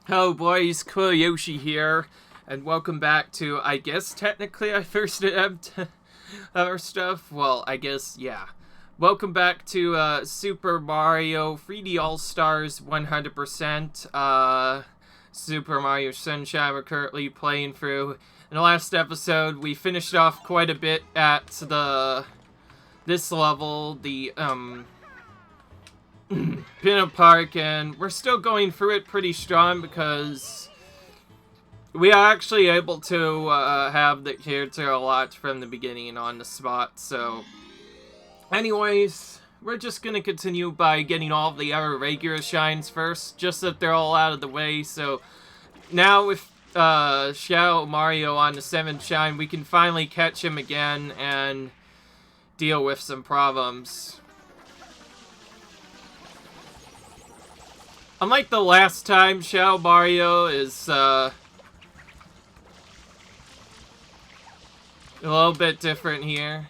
Hello boys, Yoshi here, and welcome back to, I guess technically our first attempt our stuff. Well, I guess, yeah. Welcome back to Super Mario 3D All-Stars 100%. Super Mario Sunshine we're currently playing through. In the last episode, we finished off quite a bit at this level, the Pinna Park, and we're still going through it pretty strong because we are actually able to have the character unlocked from the beginning and on the spot. So anyways, we're just gonna continue by getting all of the other regular shines first, just so that they're all out of the way. So now with Shadow Mario on the 7th shine, we can finally catch him again and deal with some problems. Unlike the last time, Shadow Mario is a little bit different here.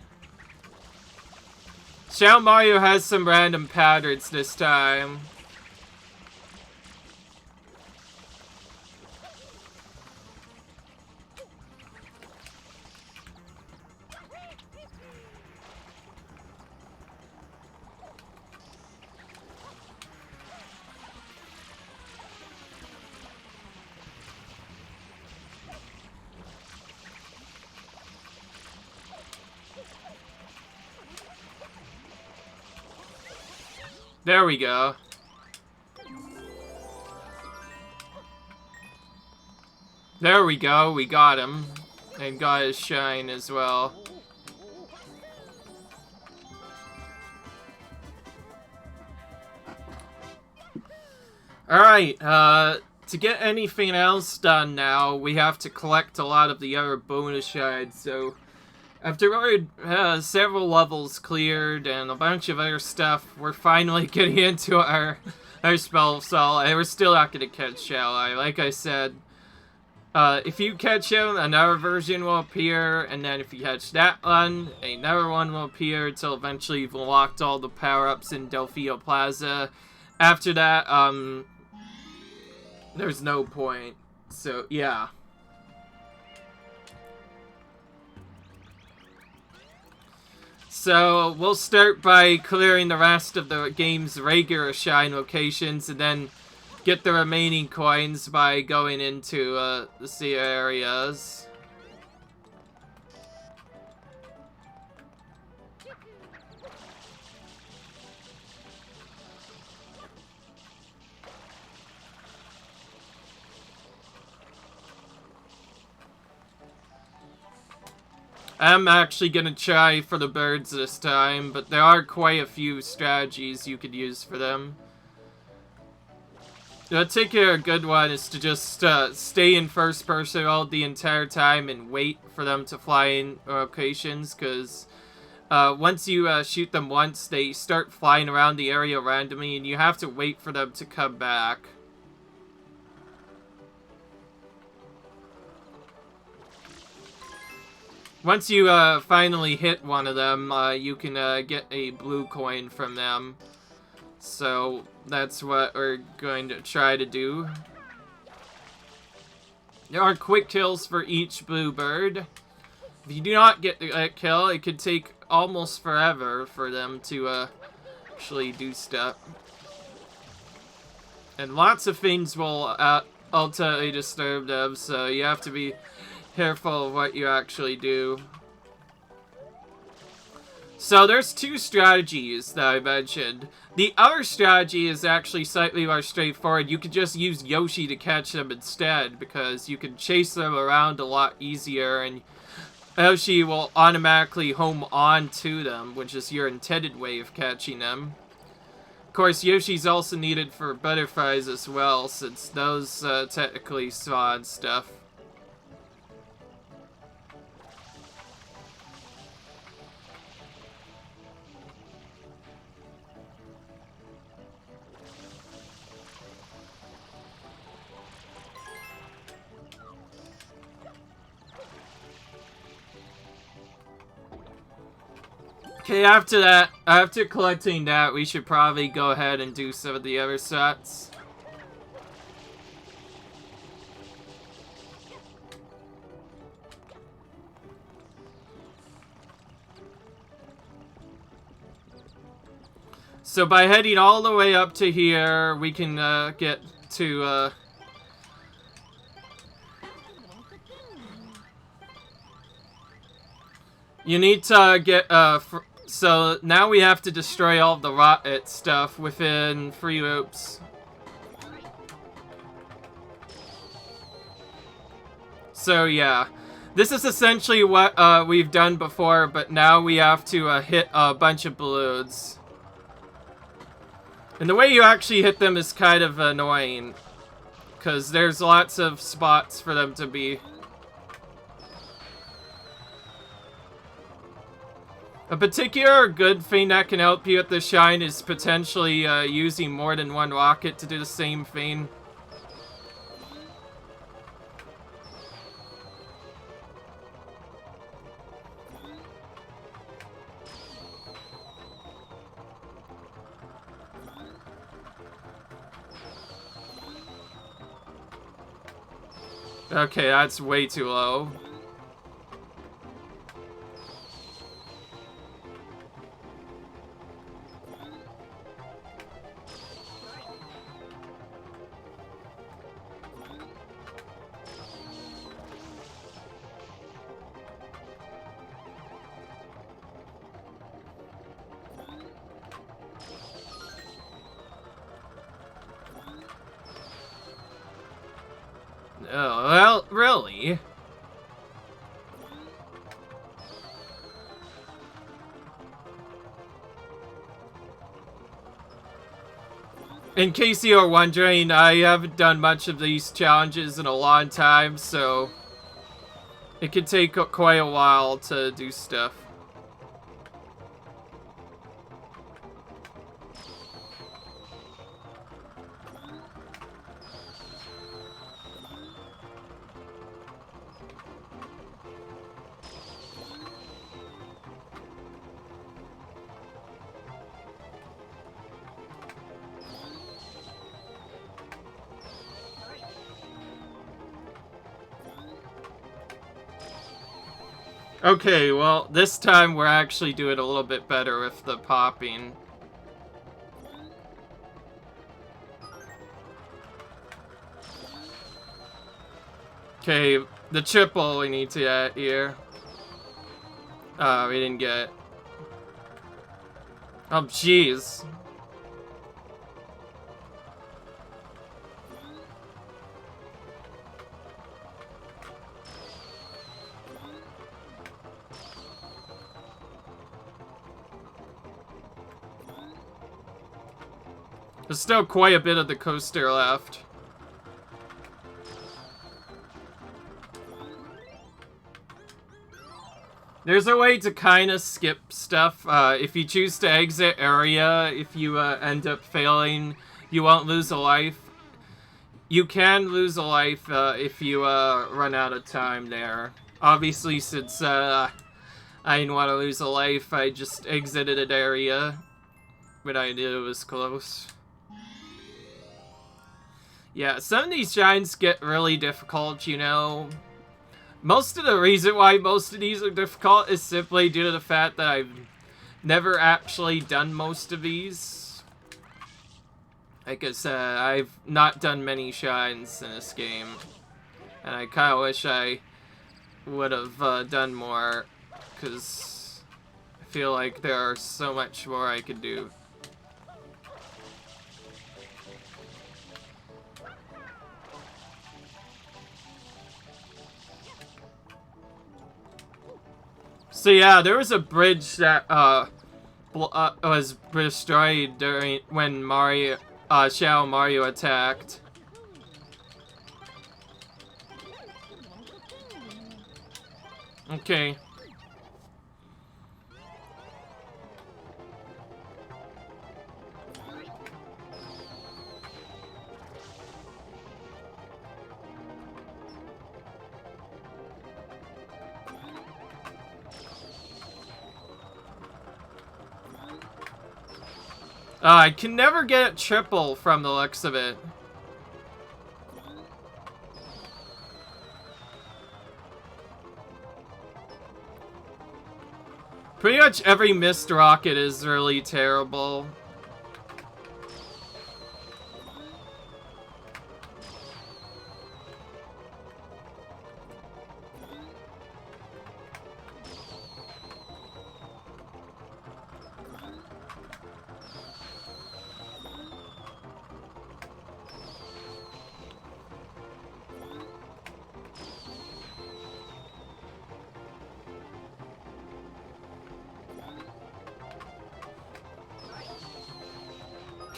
Shadow Mario has some random patterns this time. There we go. There we go, we got him. And got his shine as well. Alright, to get anything else done now, we have to collect a lot of the other bonus shines, so after several levels cleared and a bunch of other stuff, we're finally getting into our spell sol, and we're still not going to catch Shallow. Like I said, if you catch him, another version will appear, and then if you catch that one, another one will appear until eventually you've unlocked all the power-ups in Delphio Plaza. After that, there's no point. So, yeah. So, we'll start by clearing the rest of the game's regular shine locations, and then get the remaining coins by going into the sea areas. I'm actually gonna try for the birds this time, but there are quite a few strategies you could use for them. The particular good one is to just stay in first person all the entire time and wait for them to fly in locations, because once you shoot them once, they start flying around the area randomly, and you have to wait for them to come back. Once you finally hit one of them, you can get a blue coin from them. So that's what we're going to try to do. There are quick kills for each blue bird. If you do not get that kill, it could take almost forever for them to actually do stuff. And lots of things will ultimately disturb them, so you have to be careful of what you actually do. So there's two strategies that I mentioned. The other strategy is actually slightly more straightforward. You could just use Yoshi to catch them instead, because you can chase them around a lot easier, and Yoshi will automatically home on to them, which is your intended way of catching them. Of course, Yoshi's also needed for butterflies as well, since those technically spawn stuff. Okay, after collecting that, we should probably go ahead and do some of the other sets. So by heading all the way up to here, we can get to... You need to get... so now we have to destroy all the rocket stuff within 3 loops. So yeah, this is essentially what we've done before, but now we have to hit a bunch of balloons. And the way you actually hit them is kind of annoying, because there's lots of spots for them to be. A particular good thing that can help you at the shine is potentially using more than one rocket to do the same thing. Okay, that's way too low. Oh, well, really? In case you are wondering, I haven't done much of these challenges in a long time, so it could take quite a while to do stuff. Okay, well, this time we're actually doing a little bit better with the popping. Okay, the triple we need to get here. We didn't get it. Oh, jeez. There's still quite a bit of the coaster left. There's a way to kind of skip stuff. If you choose to exit area, if you end up failing, you won't lose a life. You can lose a life if you run out of time there. Obviously, since I didn't want to lose a life, I just exited an area when I knew it was close. Yeah, some of these shines get really difficult, you know. Most of the reason why most of these are difficult is simply due to the fact that I've never actually done most of these. Like I said, I've not done many shines in this game. And I kind of wish I would have done more, because I feel like there are so much more I could do. So yeah, there was a bridge that was destroyed during when Shadow Mario attacked. Okay. I can never get it triple from the looks of it. Pretty much every missed rocket is really terrible.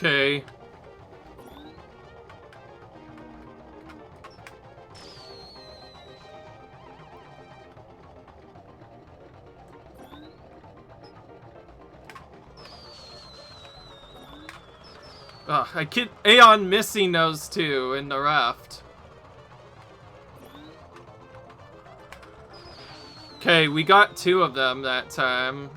Okay. Ugh, I keep Aeon missing those two in the raft. Okay, we got 2 of them that time.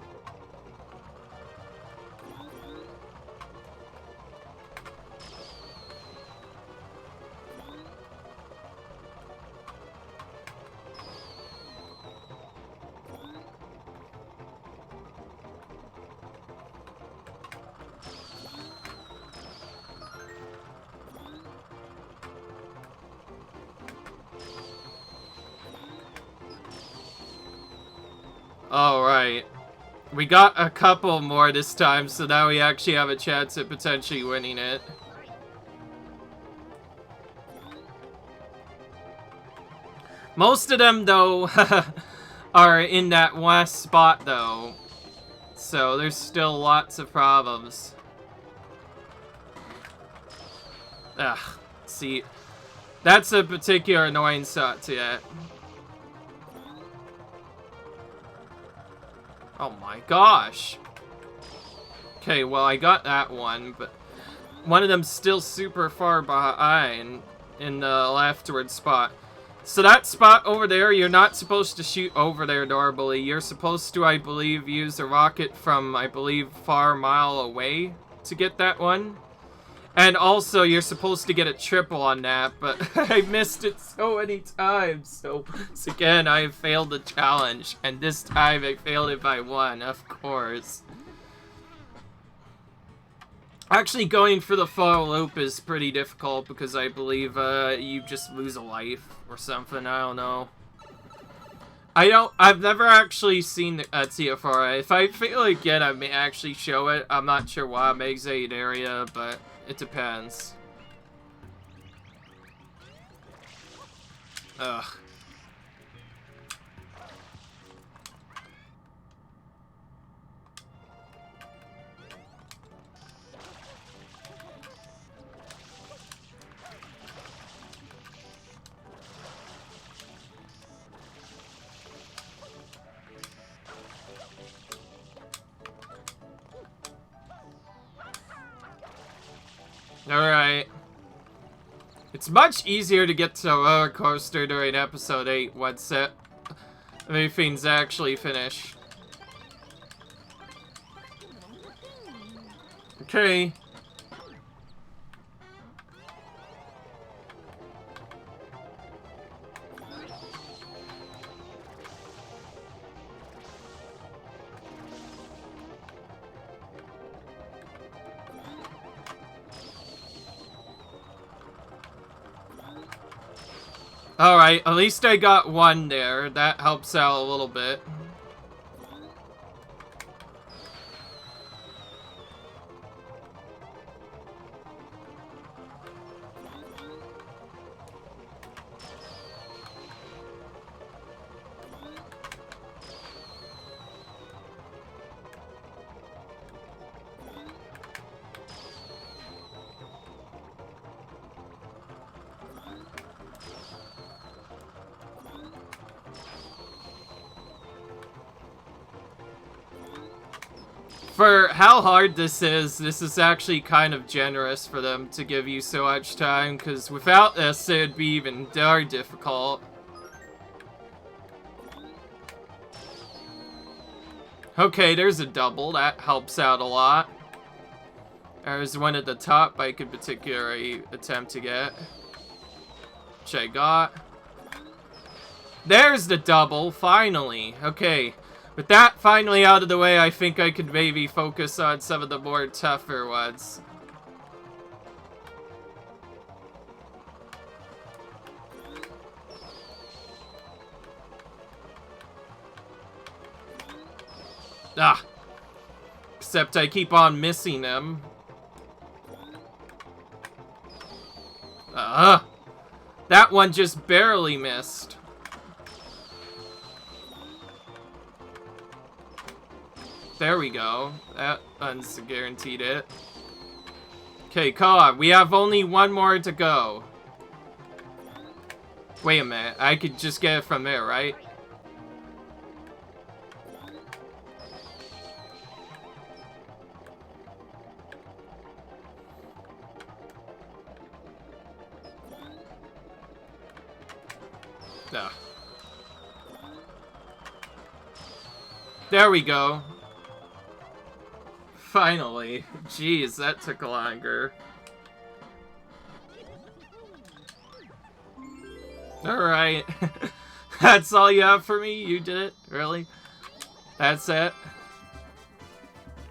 Alright. We got a couple more this time, so now we actually have a chance at potentially winning it. Most of them, though, are in that last spot, though. So there's still lots of problems. Ugh. See, that's a particular annoying shot to get. Oh my gosh. Okay, well, I got that one, but one of them's still super far behind in the leftward spot. So that spot over there, you're not supposed to shoot over there normally. You're supposed to, I believe, use a rocket from, I believe, far mile away to get that one. And also, you're supposed to get a triple on that, but I missed it so many times. So again, I failed the challenge. And this time, I failed it by 1, of course. Actually, going for the full loop is pretty difficult because I believe you just lose a life or something. I don't know. I've never actually seen the TFR. If I fail again, I may actually show it. I'm not sure why I'm exiting area, but it depends. Ugh. Alright. It's much easier to get to a roller coaster during episode 8 once everything's actually finished. Okay. Alright, at least I got 1 there. That helps out a little bit. For how hard this is actually kind of generous for them to give you so much time, because without this, it'd be even more difficult. Okay, there's a double. That helps out a lot. There's one at the top I could particularly attempt to get. Which I got. There's the double, finally. Okay. With that finally out of the way, I think I could maybe focus on some of the more tougher ones. Ah. Except I keep on missing them. That one just barely missed. There we go. That one's guaranteed it. Okay, come on. We have only one more to go. Wait a minute. I could just get it from there, right? No. There we go. Finally. Jeez, that took longer. Alright. That's all you have for me? You did it? Really? That's it?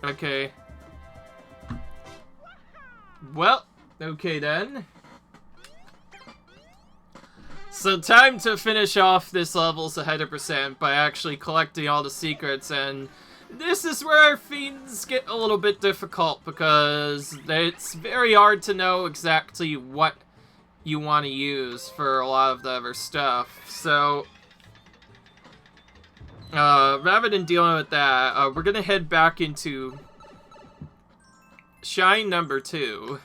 Okay. Well, okay then. So time to finish off this level's 100% by actually collecting all the secrets, and this is where things get a little bit difficult because it's very hard to know exactly what you want to use for a lot of the other stuff. So rather than dealing with that, we're gonna head back into Shine number 2,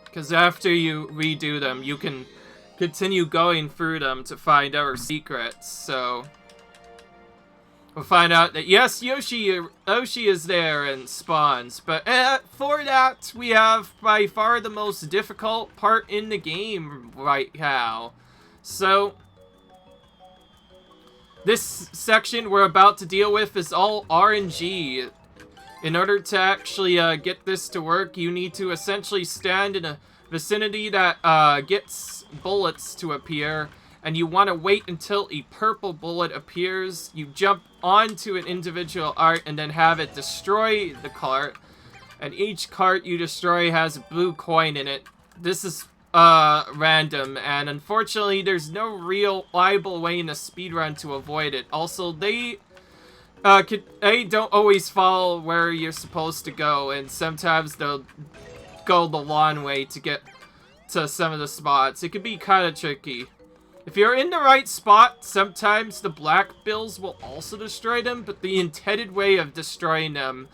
because after you redo them, you can continue going through them to find our secrets. So we'll find out that yes, Yoshi is there and spawns, but for that we have by far the most difficult part in the game right now. So this section we're about to deal with is all RNG. In order to actually get this to work, you need to essentially stand in a vicinity that gets bullets to appear, and you want to wait until a purple bullet appears. You jump onto an individual art and then have it destroy the cart, and each cart you destroy has a blue coin in it. This is random, and unfortunately there's no reliable way in a speedrun to avoid it. Also, they don't always follow where you're supposed to go, and sometimes they'll go the long way to get to some of the spots. It can be kind of tricky. If you're in the right spot, sometimes the black bills will also destroy them, but the intended way of destroying them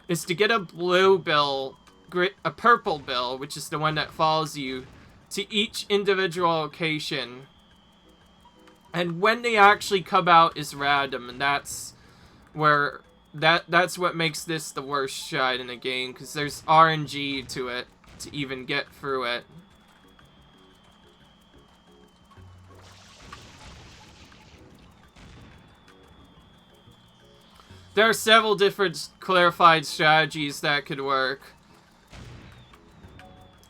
is to get a blue bill, a purple bill, which is the one that follows you, to each individual location. And when they actually come out is random, and that's where that's what makes this the worst shine in the game, because there's RNG to it to even get through it. There are several different clarified strategies that could work.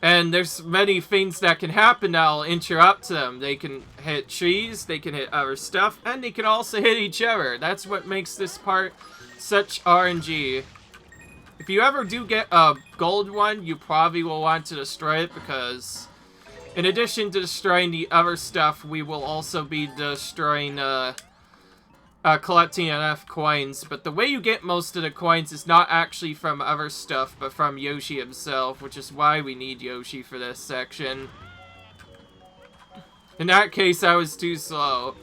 And there's many things that can happen that'll interrupt them. They can hit trees, they can hit other stuff, and they can also hit each other. That's what makes this part such RNG. If you ever do get a gold one, you probably will want to destroy it, because in addition to destroying the other stuff, we will also be destroying collecting enough coins. But the way you get most of the coins is not actually from other stuff, but from Yoshi himself, which is why we need Yoshi for this section. In that case, I was too slow.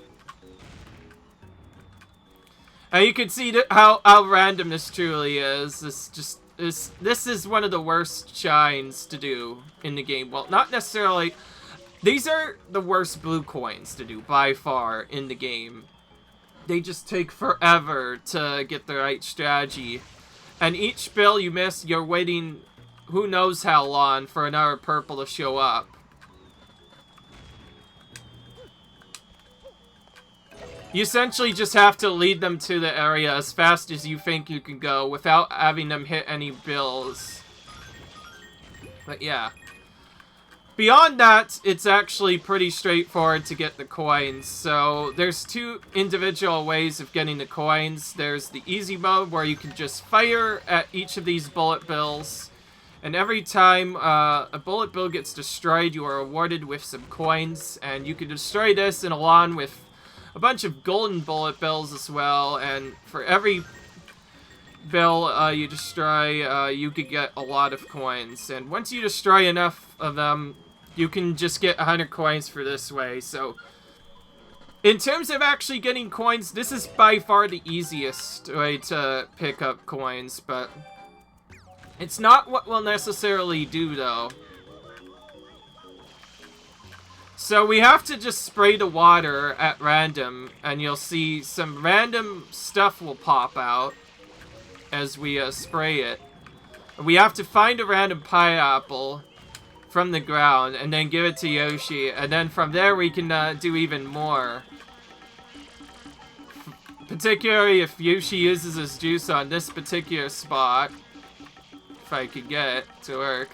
And you can see how random this truly is. This is one of the worst shines to do in the game. Well, not necessarily. These are the worst blue coins to do by far in the game. They just take forever to get the right strategy. And each bill you miss, you're waiting who knows how long for another purple to show up. You essentially just have to lead them to the area as fast as you think you can go without having them hit any bills. But yeah. Beyond that, it's actually pretty straightforward to get the coins. So there's two individual ways of getting the coins. There's the easy mode where you can just fire at each of these bullet bills. And every time a bullet bill gets destroyed, you are awarded with some coins. And you can destroy this and along with a bunch of golden bullet bills as well. And for every bill you destroy, you could get a lot of coins. And once you destroy enough of them, you can just get 100 coins for this way. So in terms of actually getting coins, this is by far the easiest way to pick up coins. But It's not what we'll necessarily do, though. So we have to just spray the water at random, and you'll see some random stuff will pop out as we spray it. We have to find a random pineapple from the ground, and then give it to Yoshi, and then from there we can do even more. Particularly if Yoshi uses his juice on this particular spot. If I could get it to work.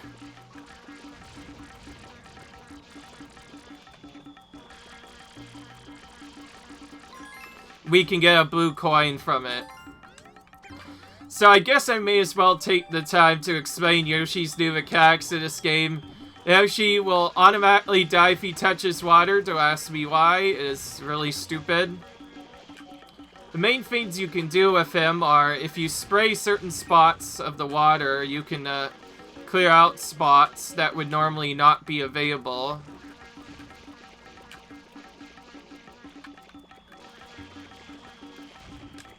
We can get a blue coin from it. So I guess I may as well take the time to explain Yoshi's new mechanics in this game. Yoshi will automatically die if he touches water. Don't ask me why. It is really stupid. The main things you can do with him are, if you spray certain spots of the water, you can clear out spots that would normally not be available.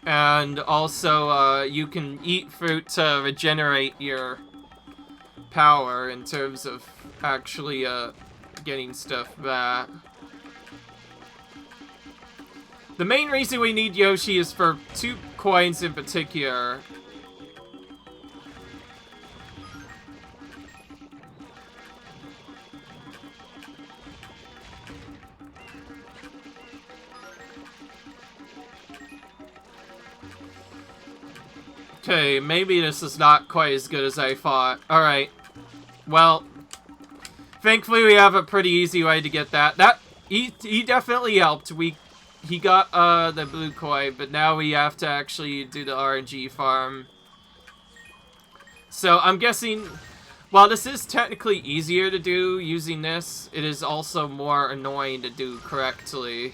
And also, you can eat fruit to regenerate your power in terms of actually getting stuff back. The main reason we need Yoshi is for 2 coins in particular. Okay, maybe this is not quite as good as I thought. Alright. Well, thankfully we have a pretty easy way to get that. He definitely helped. He got the blue coin, but now we have to actually do the RNG farm. So I'm guessing, while this is technically easier to do using this, it is also more annoying to do correctly.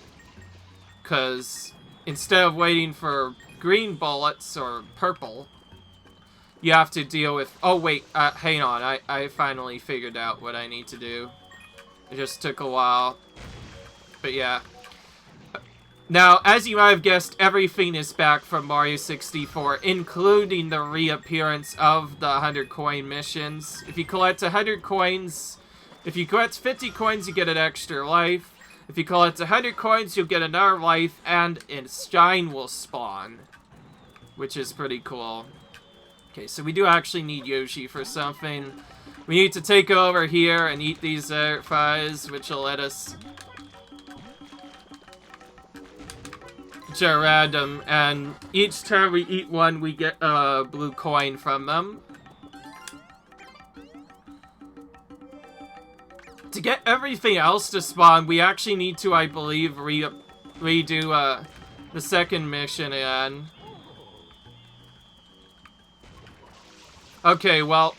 Because instead of waiting for green bullets or purple, you have to deal with... Oh wait, hang on, I finally figured out what I need to do. It just took a while. But yeah. Now, as you might have guessed, everything is back from Mario 64, including the reappearance of the 100 coin missions. If you collect 100 coins, if you collect 50 coins, you get an extra life. If you collect 100 coins, you'll get another life, and a shine will spawn, which is pretty cool. Okay, so we do actually need Yoshi for something. We need to take over here and eat these fries, which will let us... which are random, and each time we eat one, we get a blue coin from them. To get everything else to spawn, we actually need to, I believe, redo the second mission again. Okay, well,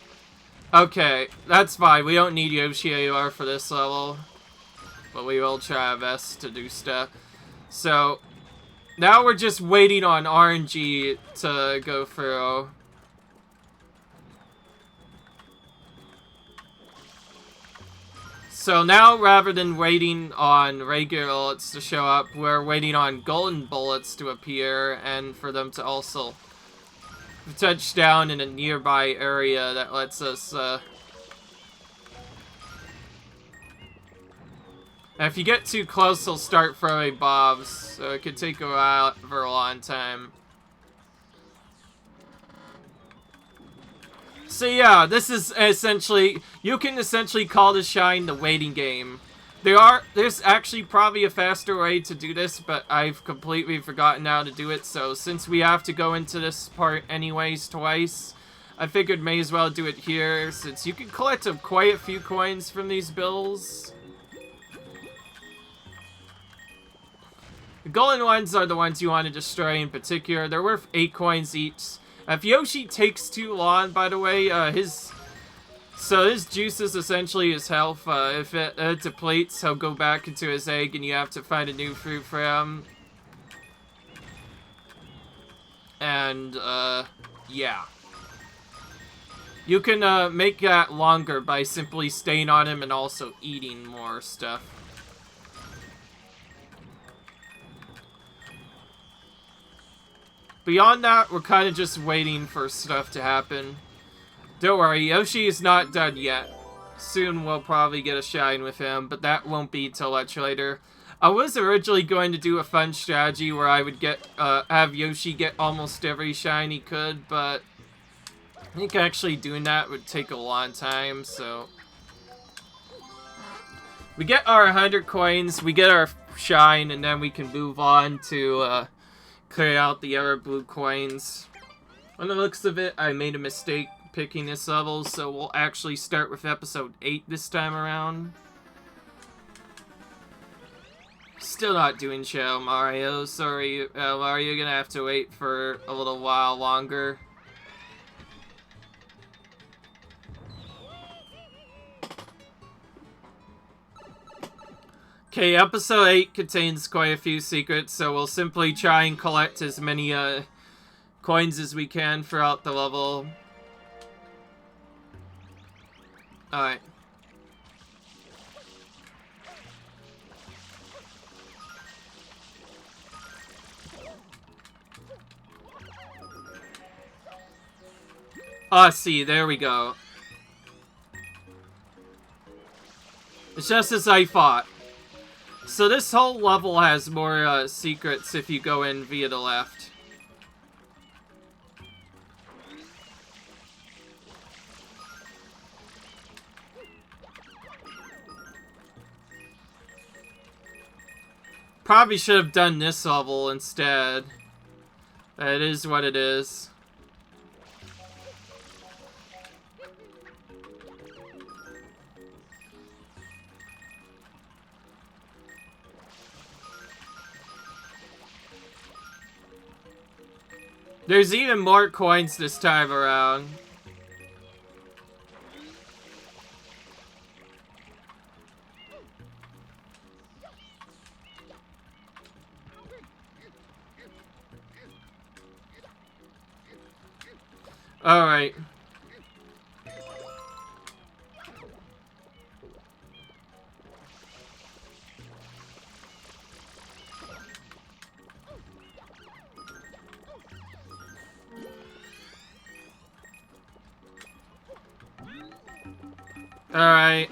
okay, that's fine. We don't need Yoshi anymore for this level, but we will try our best to do stuff. So... now we're just waiting on RNG to go through. So now, rather than waiting on regular bullets to show up, we're waiting on golden bullets to appear, and for them to also touch down in a nearby area that lets us, and if you get too close, they'll start throwing bombs, so it could take a while for a long time. So yeah, this is essentially, you can essentially call this Shine the waiting game. There's actually probably a faster way to do this, but I've completely forgotten how to do it, so since we have to go into this part anyways twice, I figured may as well do it here, since you can collect quite a few coins from these bills. The golden ones are the ones you want to destroy in particular. They're worth 8 coins each. If Yoshi takes too long, by the way, his juice is essentially his health. If it depletes, he'll go back into his egg and you have to find a new fruit for him. And, yeah. You can make that longer by simply staying on him and also eating more stuff. Beyond that, we're kind of just waiting for stuff to happen. Don't worry, Yoshi is not done yet. Soon we'll probably get a shine with him, but that won't be till much later. I was originally going to do a fun strategy where I would have Yoshi get almost every shine he could, but I think actually doing that would take a long time, so... We get our 100 coins, we get our shine, and then we can move on to clear out the other blue coins. On the looks of it, I made a mistake picking this level, so we'll actually start with episode 8 this time around. Still not doing Shadow Mario. Sorry, Mario, you're gonna have to wait for a little while longer. Okay, episode 8 contains quite a few secrets, so we'll simply try and collect as many coins as we can throughout the level. Alright. Ah, see, there we go. It's just as I thought. So this whole level has more secrets if you go in via the left. Probably should have done this level instead. It is what it is. There's even more coins this time around. Alright. Alright.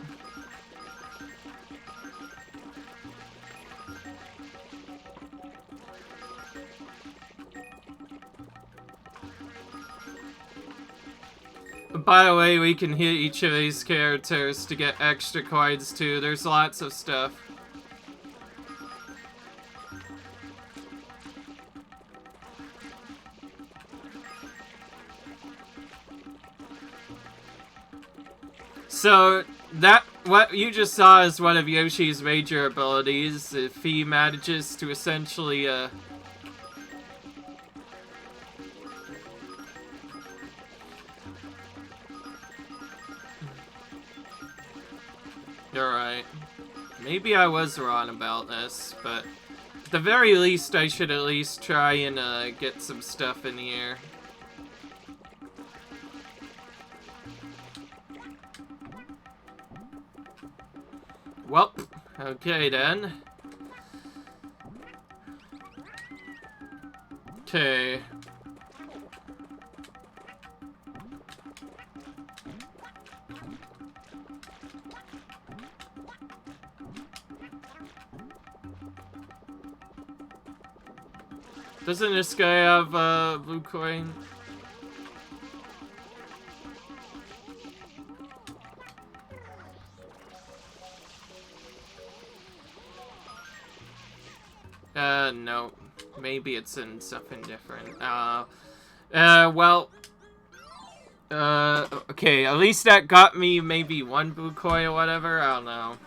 By the way, we can hit each of these characters to get extra coins too. There's lots of stuff. So, what you just saw is one of Yoshi's major abilities. If he manages to essentially, Alright. Maybe I was wrong about this, but at the very least, I should at least try and, get some stuff in here. Well, okay then. Okay. Doesn't this guy have a blue coin? No. Maybe it's in something different. Well... okay, at least that got me maybe one blue coin or whatever, I don't know.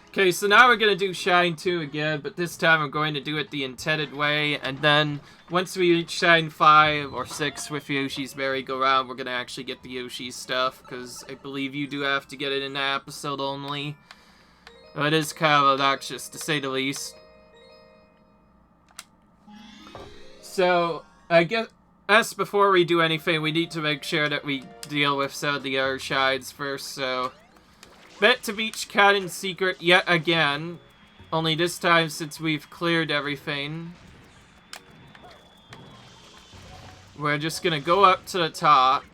Okay, so now we're gonna do Shine 2 again, but this time I'm going to do it the intended way, and then once we reach Shine 5 or 6 with Yoshi's merry-go-round, we're gonna actually get the Yoshi stuff, because I believe you do have to get it in that episode only. It is kind of obnoxious, to say the least. So, I guess before we do anything, we need to make sure that we deal with some of the other shines first, so... Bet to beach Cannon secret yet again. Only this time since we've cleared everything. We're just gonna go up to the top.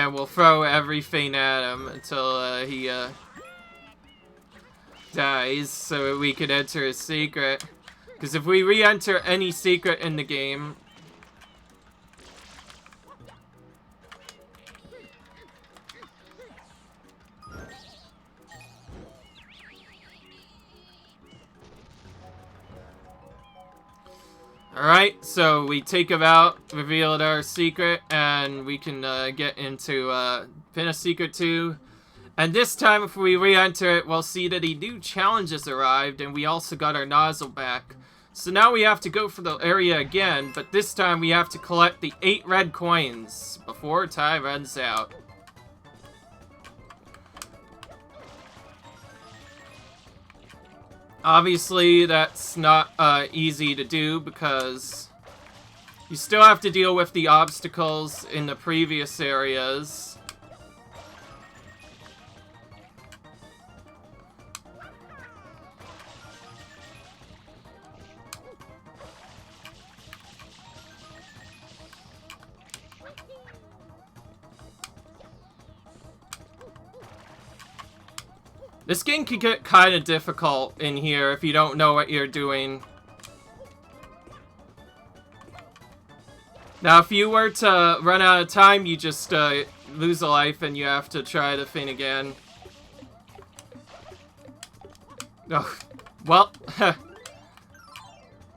And we'll throw everything at him until he dies, so we could enter a secret. Because if we re-enter any secret in the game... Alright, so we take him out, revealed our secret, and we can get into pin a secret 2. And this time, if we re-enter it, we'll see that new challenges arrived, and we also got our nozzle back. So now we have to go for the area again, but this time we have to collect the 8 red coins before time runs out. Obviously, that's not easy to do because you still have to deal with the obstacles in the previous areas. This game can get kind of difficult in here if you don't know what you're doing. Now, if you were to run out of time, you just lose a life and you have to try the thing again. Oh, well,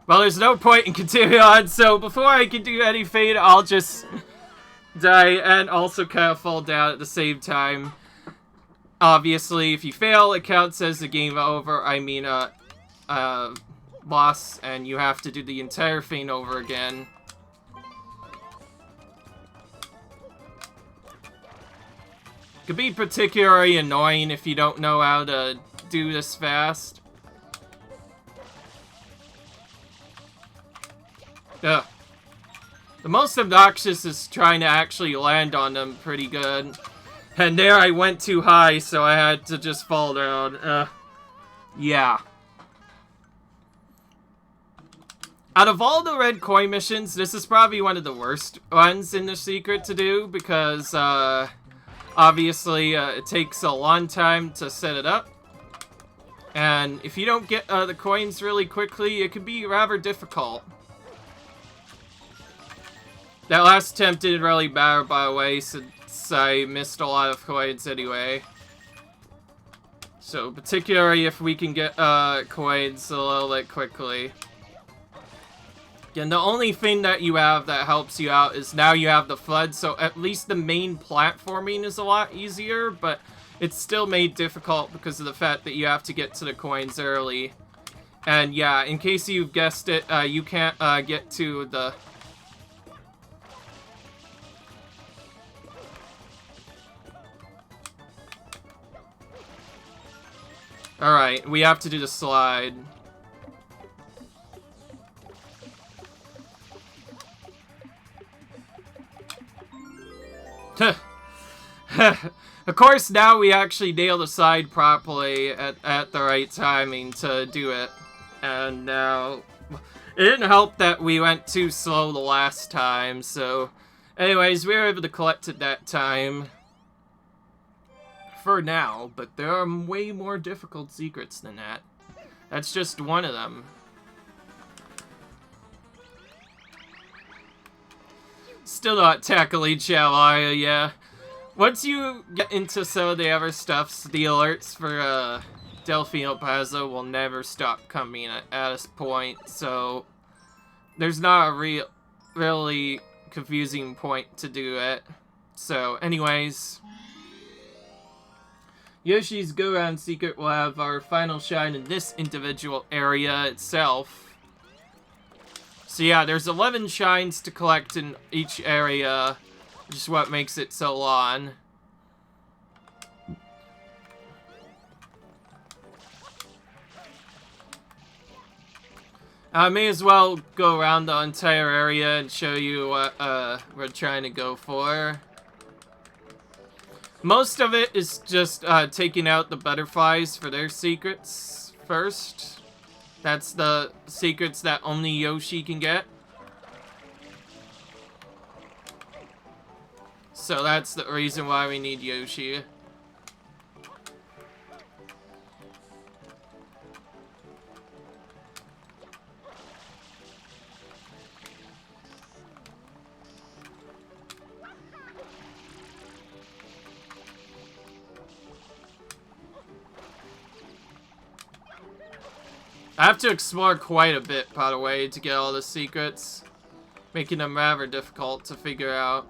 well, there's no point in continuing on, so before I can do anything, I'll just die and also kind of fall down at the same time. Obviously, if you fail, it counts as a game over. I mean, loss, and you have to do the entire thing over again. It could be particularly annoying if you don't know how to do this fast. Ugh. The most obnoxious is trying to actually land on them pretty good. And there I went too high, so I had to just fall down. Yeah. Out of all the red coin missions, this is probably one of the worst ones in the secret to do, because, obviously, it takes a long time to set it up. And if you don't get the coins really quickly, it can be rather difficult. That last attempt didn't really matter, by the way, since I missed a lot of coins anyway. So, particularly if we can get coins a little bit quickly. Again, the only thing that you have that helps you out is now you have the flood, so at least the main platforming is a lot easier, but it's still made difficult because of the fact that you have to get to the coins early. And yeah, in case you've guessed it, you can't get to the... Alright, we have to do the slide. Of course, now we actually nail the slide properly at the right timing to do it. And now... It didn't help that we went too slow the last time, so... Anyways, we were able to collect it that time. For now, but there are way more difficult secrets than that. That's just one of them. Still not tackling Chalaria, yeah. Once you get into some of the other stuffs, the alerts for Delphino Plaza will never stop coming at this point, so there's not a really confusing point to do it. So, anyways... Yoshi's Go-Round Secret will have our final shine in this individual area itself. So yeah, there's 11 shines to collect in each area, which is what makes it so long. I may as well go around the entire area and show you what we're trying to go for. Most of it is just taking out the butterflies for their secrets first. That's the secrets that only Yoshi can get. So that's the reason why we need Yoshi. I have to explore quite a bit, by the way, to get all the secrets, making them rather difficult to figure out.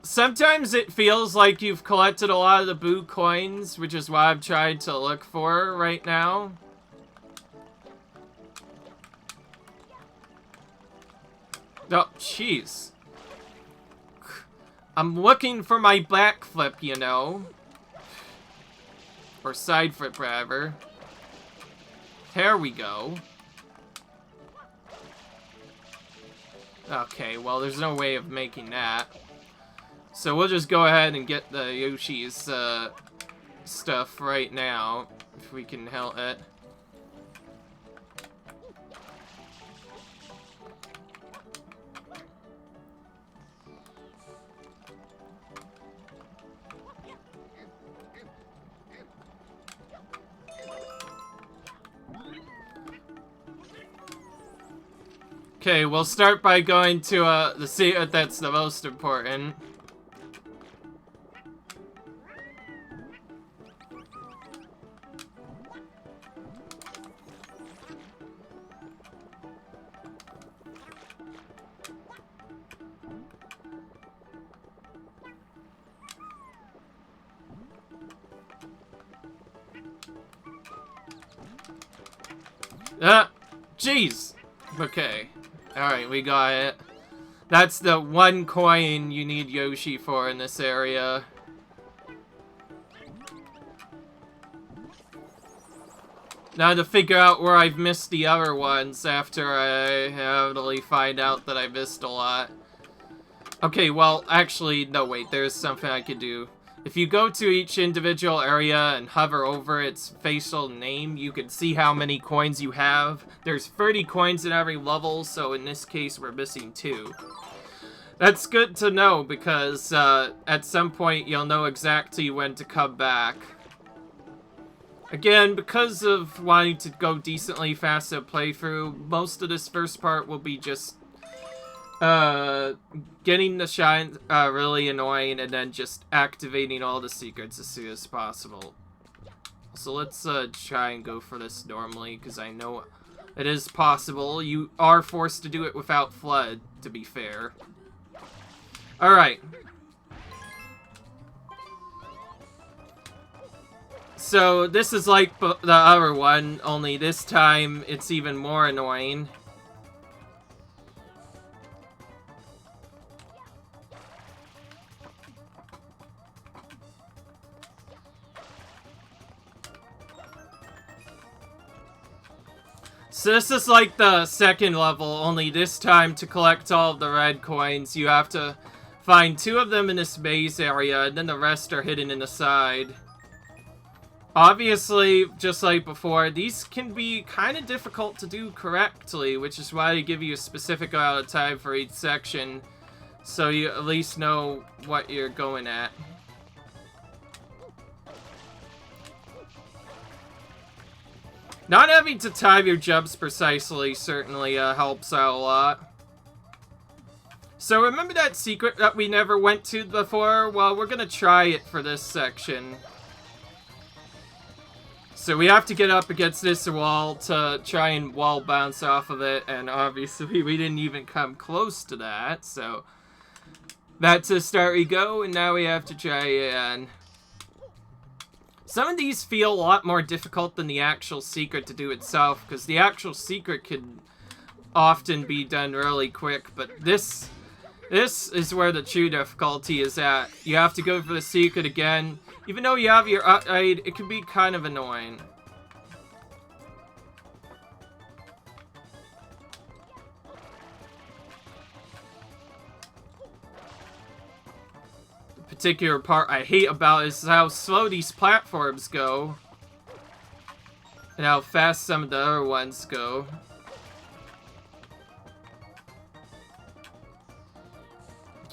Sometimes it feels like you've collected a lot of the Boo coins, which is what I've tried to look for right now. Oh, jeez. I'm looking for my backflip, you know. Or side flip, rather. There we go. Okay, well, there's no way of making that. So we'll just go ahead and get the Yoshi's stuff right now, if we can help it. Okay, we'll start by going to the secret that's the most important. Jeez. Okay. Alright, we got it. That's the one coin you need Yoshi for in this area. Now to figure out where I've missed the other ones after I heavily find out that I missed a lot. Okay, well, actually, no, wait, there's something I could do. If you go to each individual area and hover over its facial name, you can see how many coins you have. There's 30 coins in every level, so in this case, we're missing 2. That's good to know, because at some point, you'll know exactly when to come back. Again, because of wanting to go decently fast at playthrough, most of this first part will be just getting the shine really annoying, and then just activating all the secrets as soon as possible. So let's try and go for this normally, because I know it is possible. You are forced to do it without FLUDD, to be fair. Alright. So this is like the other one, only this time it's even more annoying. So this is like the second level, only this time to collect all of the red coins, you have to find 2 of them in this maze area, and then the rest are hidden in the side. Obviously, just like before, these can be kind of difficult to do correctly, which is why they give you a specific amount of time for each section, so you at least know what you're going at. Not having to time your jumps precisely certainly helps out a lot. So remember that secret that we never went to before? Well, we're gonna try it for this section. So we have to get up against this wall to try and wall bounce off of it, and obviously we didn't even come close to that, so that's a start we go, and now we have to try again. Some of these feel a lot more difficult than the actual secret to do itself, because the actual secret can often be done really quick, but this is where the true difficulty is at. You have to go for the secret again. Even though you have your upgrade, it can be kind of annoying. particular part I hate about is how slow these platforms go. And how fast some of the other ones go.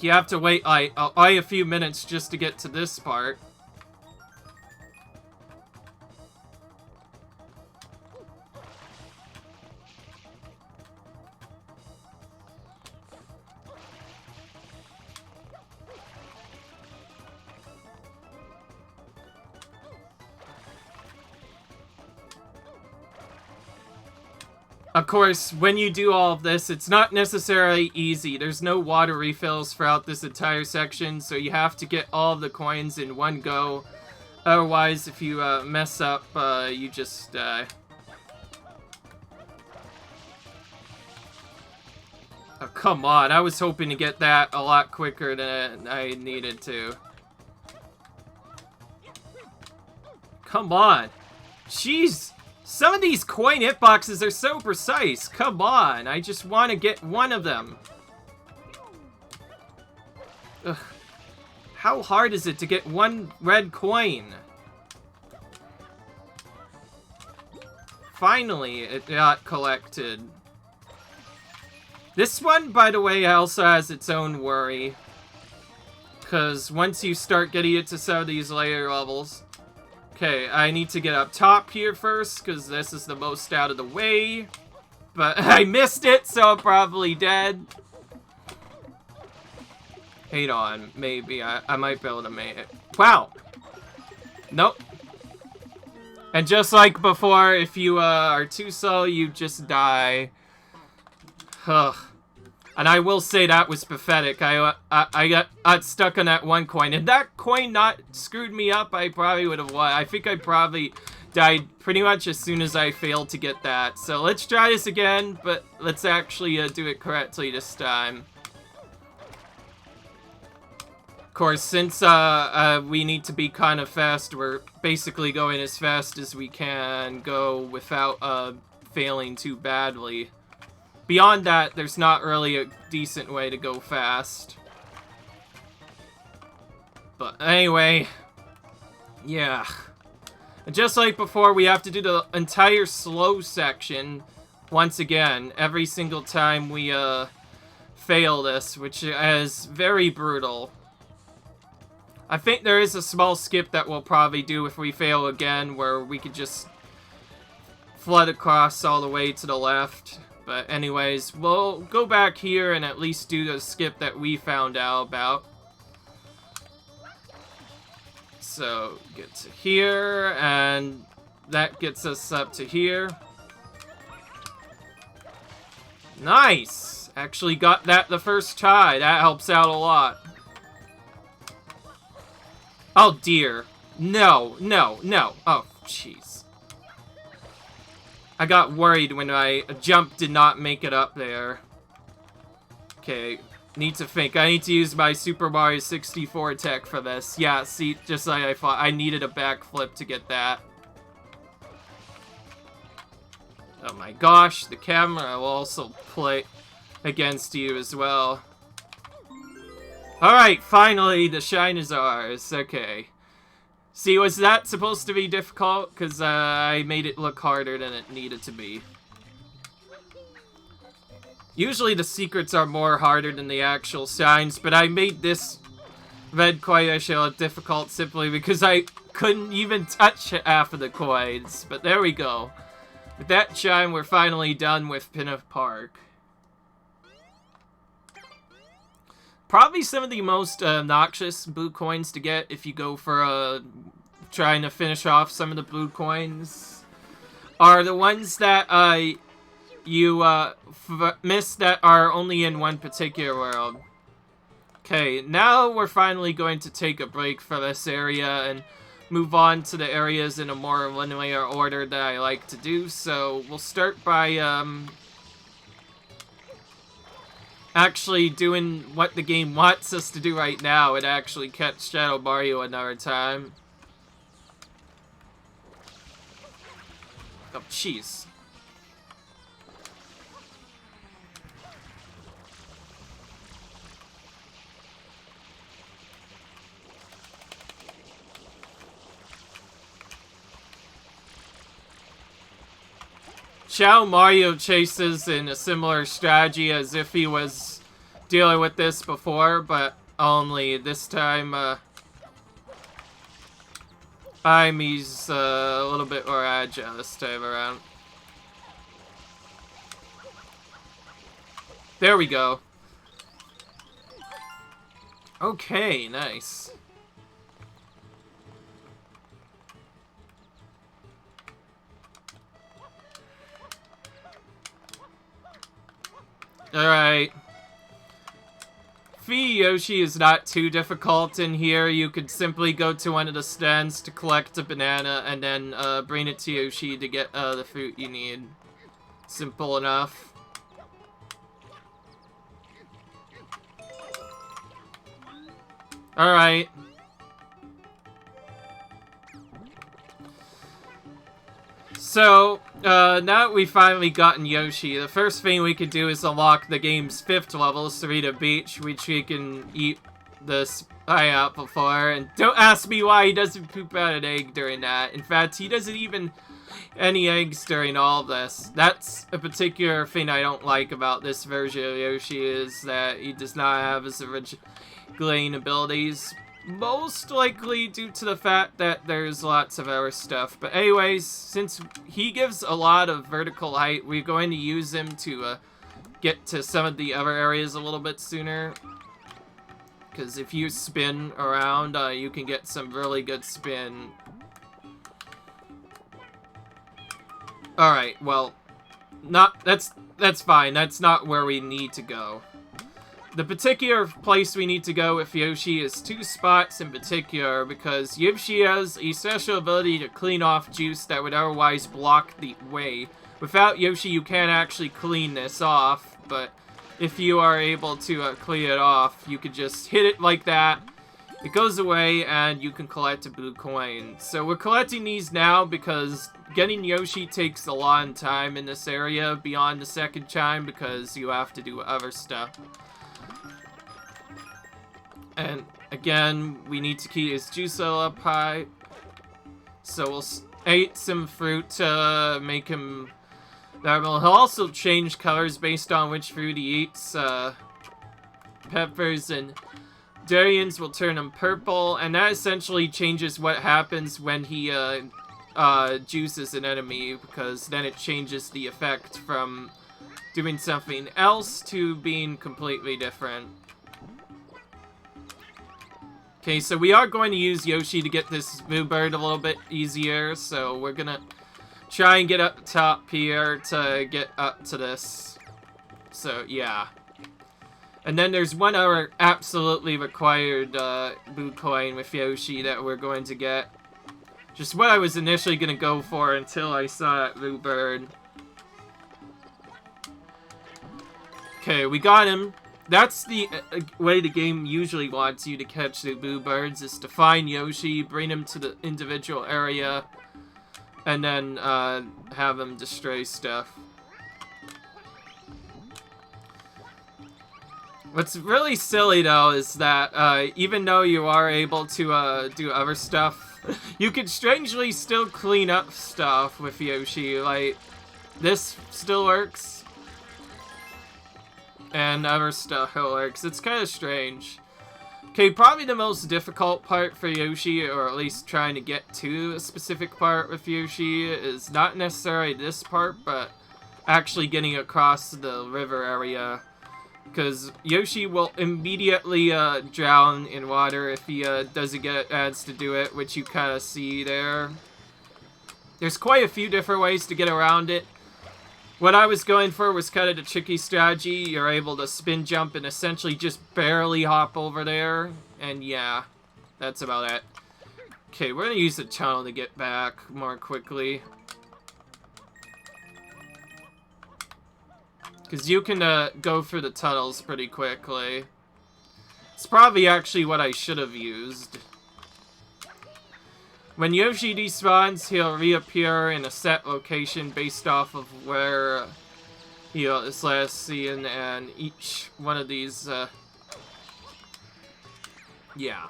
You have to wait like a few minutes just to get to this part. Of course, when you do all of this, it's not necessarily easy. There's no water refills throughout this entire section, so you have to get all of the coins in one go. Otherwise, if you mess up, you just die. Oh, come on. I was hoping to get that a lot quicker than I needed to. Come on. Jeez. Some of these coin hitboxes are so precise. Come on, I just want to get one of them. Ugh. How hard is it to get one red coin? Finally, it got collected. This one, by the way, also has its own worry. Because once you start getting into some of these later levels... Okay, I need to get up top here first, because this is the most out of the way. But I missed it, so I'm probably dead. Hold on, maybe I might be able to make it. Wow! Nope. And just like before, if you are too slow, you just die. Ugh. And I will say that was pathetic. I got stuck on that one coin. If that coin not screwed me up, I probably would have won. I think I probably died pretty much as soon as I failed to get that. So let's try this again, but let's actually do it correctly this time. Of course, since we need to be kind of fast, we're basically going as fast as we can go without failing too badly. Beyond that, there's not really a decent way to go fast. But anyway, yeah. And just like before, we have to do the entire slow section once again, every single time we fail this, which is very brutal. I think there is a small skip that we'll probably do if we fail again, where we could just flood across all the way to the left. But anyways, we'll go back here and at least do the skip that we found out about. So, get to here, and that gets us up to here. Nice! Actually got that the first try. That helps out a lot. Oh dear. No, no, no. Oh, jeez. I got worried when my jump did not make it up there. Okay, need to think. I need to use my Super Mario 64 tech for this. Yeah, see, just like I thought, I needed a backflip to get that. Oh my gosh, the camera will also play against you as well. Alright, finally, the shine is ours. Okay. See, was that supposed to be difficult? Because I made it look harder than it needed to be. Usually the secrets are more harder than the actual signs, but I made this red coin actually difficult simply because I couldn't even touch half of the coins. But there we go. With that chime, we're finally done with Pinna Park. Probably some of the most obnoxious blue coins to get if you go for trying to finish off some of the blue coins are the ones that you miss that are only in one particular world. Okay, now we're finally going to take a break for this area and move on to the areas in a more linear order that I like to do. So we'll start by actually doing what the game wants us to do right now and actually catch Shadow Mario another time. Oh, jeez. watch how Mario chases in a similar strategy as if he was dealing with this before, but only this time, he's a little bit more agile this time around. There we go. Okay, nice. Alright. Yoshi is not too difficult in here. You could simply go to one of the stands to collect a banana and then bring it to Yoshi to get the fruit you need. Simple enough. Alright. So, now that we've finally gotten Yoshi, the first thing we could do is unlock the game's 5th level, Sarita Beach, which we can eat the pineapple for. And don't ask me why he doesn't poop out an egg during that. In fact, he doesn't even any eggs during all of this. That's a particular thing I don't like about this version of Yoshi, is that he does not have his original glowing abilities. Most likely due to the fact that there's lots of other stuff. But anyways, since he gives a lot of vertical height, we're going to use him to get to some of the other areas a little bit sooner. Because if you spin around, you can get some really good spin. Alright, well, that's fine. That's not where we need to go. The particular place we need to go with Yoshi is 2 spots in particular, because Yoshi has a special ability to clean off juice that would otherwise block the way. Without Yoshi, you can't actually clean this off, but if you are able to clean it off, you could just hit it like that. It goes away, and you can collect a blue coin. So we're collecting these now because getting Yoshi takes a long time in this area beyond the second time, because you have to do other stuff. And again, we need to keep his juice level up high. So we'll eat some fruit to make him... He'll also change colors based on which fruit he eats. Peppers and durians will turn him purple, and that essentially changes what happens when he juices an enemy, because then it changes the effect from doing something else to being completely different. Okay, so we are going to use Yoshi to get this blue bird a little bit easier, so we're gonna try and get up top here to get up to this. So, yeah. And then there's one other absolutely required blue coin with Yoshi that we're going to get. Just what I was initially gonna go for until I saw that blue bird. Okay, we got him. That's the way the game usually wants you to catch the blue birds, is to find Yoshi, bring him to the individual area, and then have him destroy stuff. What's really silly, though, is that even though you are able to do other stuff, you can strangely still clean up stuff with Yoshi. Like, this still works. And other stuff works. It's kind of strange. Okay, probably the most difficult part for Yoshi, or at least trying to get to a specific part with Yoshi, is not necessarily this part, but actually getting across the river area. Because Yoshi will immediately drown in water if he doesn't get a chance to do it, which you kind of see there. There's quite a few different ways to get around it. What I was going for was kind of the tricky strategy. You're able to spin jump and essentially just barely hop over there. And yeah, that's about it. Okay, we're going to use the tunnel to get back more quickly. Because you can go through the tunnels pretty quickly. It's probably actually what I should have used. When Yoshi despawns, he'll reappear in a set location based off of where he was last seen, and each one of these, yeah.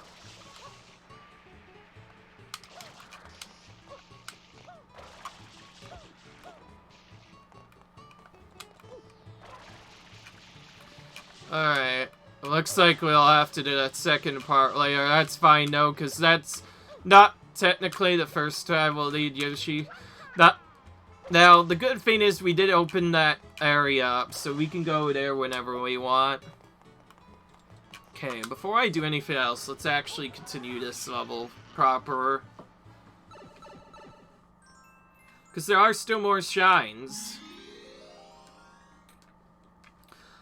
Alright. Looks like we'll have to do that second part later. That's fine, though, because that's not technically the first time we'll need Yoshi. Now, the good thing is we did open that area up, so we can go there whenever we want. Okay, before I do anything else, let's actually continue this level proper. Because there are still more shines.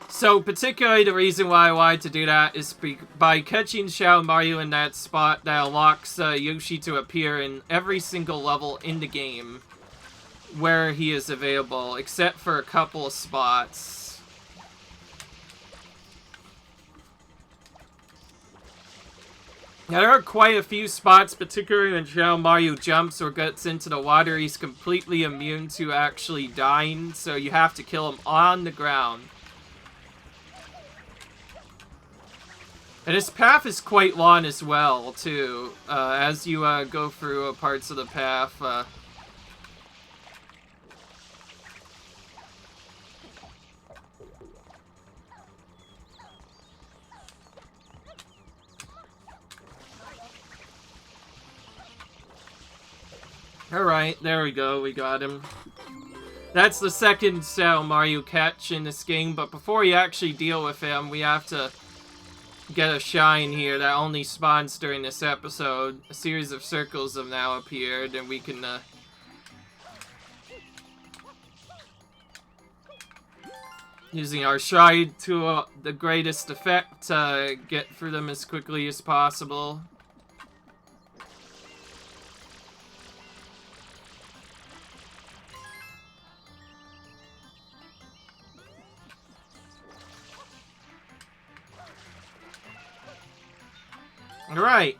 So, particularly the reason why I wanted to do that is by catching Shadow Mario in that spot, that unlocks Yoshi to appear in every single level in the game where he is available, except for a couple of spots. Now, there are quite a few spots, particularly when Shadow Mario jumps or gets into the water, he's completely immune to actually dying, so you have to kill him on the ground. And his path is quite long as well, too, as you go through parts of the path. Alright, there we go, we got him. That's the second Shadow Mario catch in this game, but before you actually deal with him, we have to get a shine here that only spawns during this episode. A series of circles have now appeared, and we can, using our shine to the greatest effect, get through them as quickly as possible. Alright.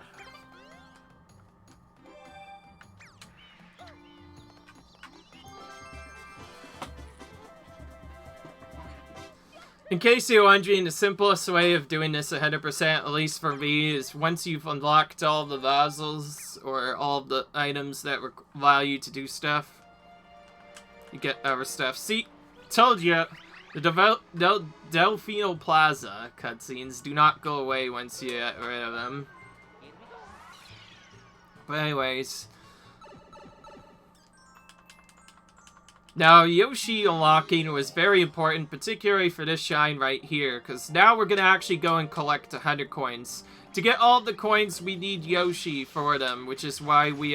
In case you're wondering, the simplest way of doing this 100%, at least for me, is once you've unlocked all the vassals, or all of the items that allow you to do stuff, you get other stuff. See, told you, the Delfino Plaza cutscenes do not go away once you get rid of them. But anyways, now Yoshi unlocking was very important, particularly for this shine right here, because now we're going to actually go and collect 100 coins. To get all the coins, we need Yoshi for them, which is why we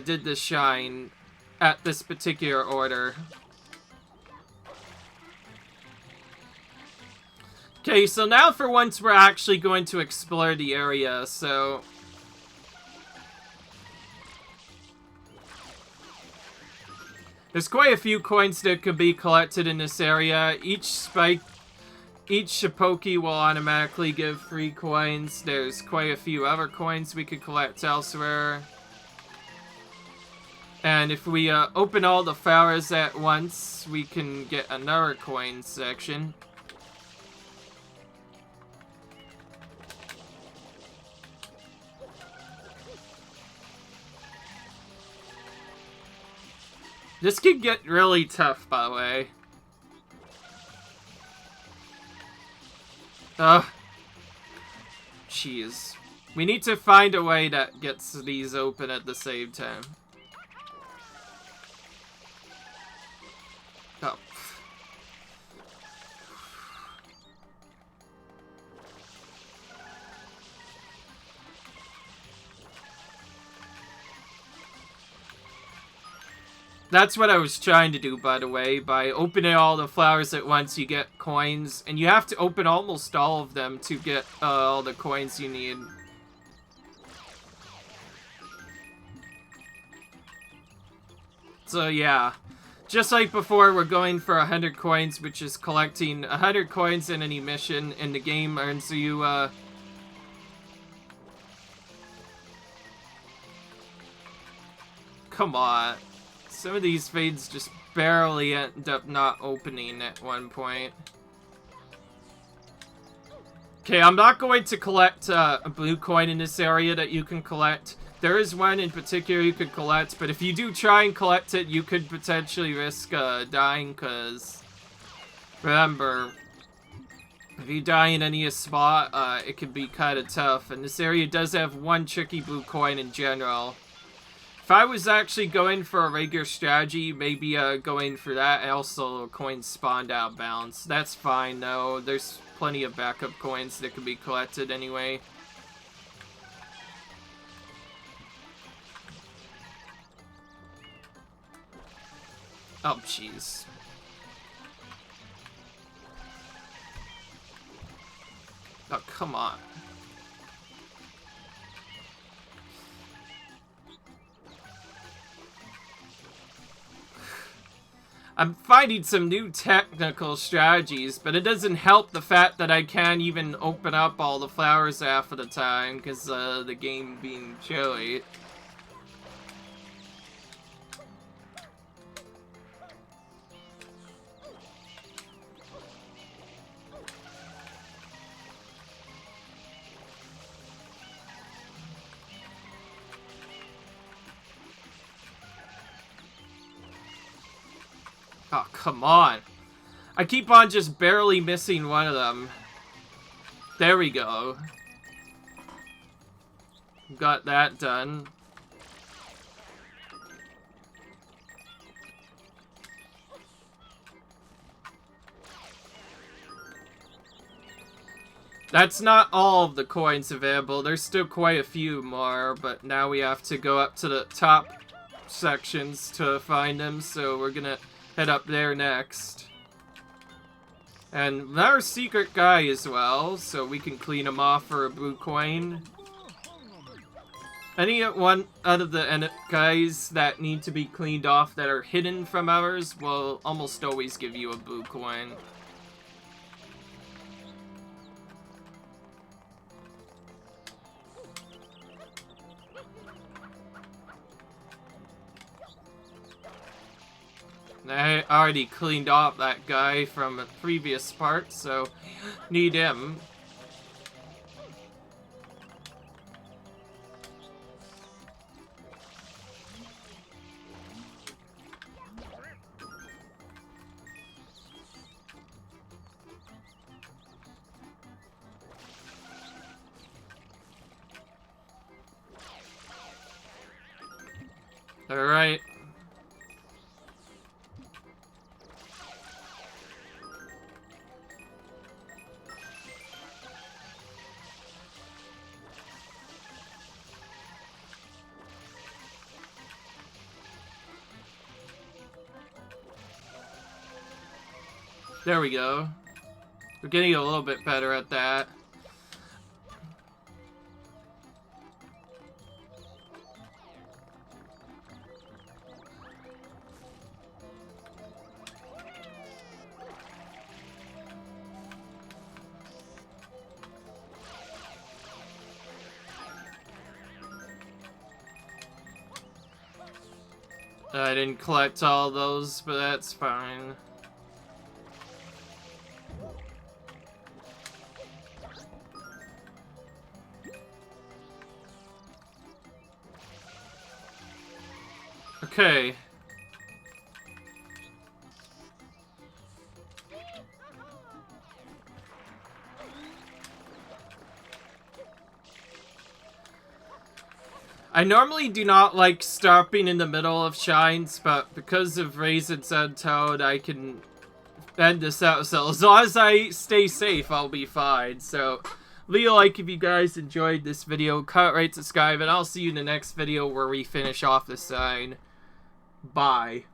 did this shine at this particular order. Okay, so now for once we're actually going to explore the area, so there's quite a few coins that could be collected in this area. Each Shapoki will automatically give 3 coins. There's quite a few other coins we could collect elsewhere. And if we open all the flowers at once, we can get another coin section. This could get really tough, by the way. Jeez. We need to find a way that gets these open at the same time. Oh. That's what I was trying to do, by the way. By opening all the flowers at once, you get coins. And you have to open almost all of them to get all the coins you need. So, yeah. Just like before, we're going for 100 coins, which is collecting 100 coins in any mission. And the game earns you, come on. Some of these fades just barely end up not opening at one point. Okay, I'm not going to collect a blue coin in this area that you can collect. There is one in particular you could collect, but if you do try and collect it, you could potentially risk dying, because remember, If you die in any spot, it can be kind of tough. And this area does have one tricky blue coin in general. If I was actually going for a regular strategy, maybe going for that, also coins spawned out of bounds. That's fine though. There's plenty of backup coins that can be collected anyway. Oh, jeez. Oh, come on. I'm finding some new technical strategies, but it doesn't help the fact that I can't even open up all the flowers half of the time because the game being chilly. Oh, come on. I keep on just barely missing one of them. There we go. Got that done. That's not all of the coins available. There's still quite a few more, but now we have to go up to the top sections to find them, so we're gonna head up there next. And our secret guy as well, so we can clean him off for a blue coin. Any one out of the guys that need to be cleaned off that are hidden from ours will almost always give you a blue coin. I already cleaned off that guy from a previous part, so need him. All right. There we go. We're getting a little bit better at that. I didn't collect all those, but that's fine. Okay. I normally do not like stopping in the middle of shines, but because of Raisins and Toad, I can end this out. So as long as I stay safe, I'll be fine. So leave a like if you guys enjoyed this video, comment, rate, subscribe, and I'll see you in the next video where we finish off the sign. Bye.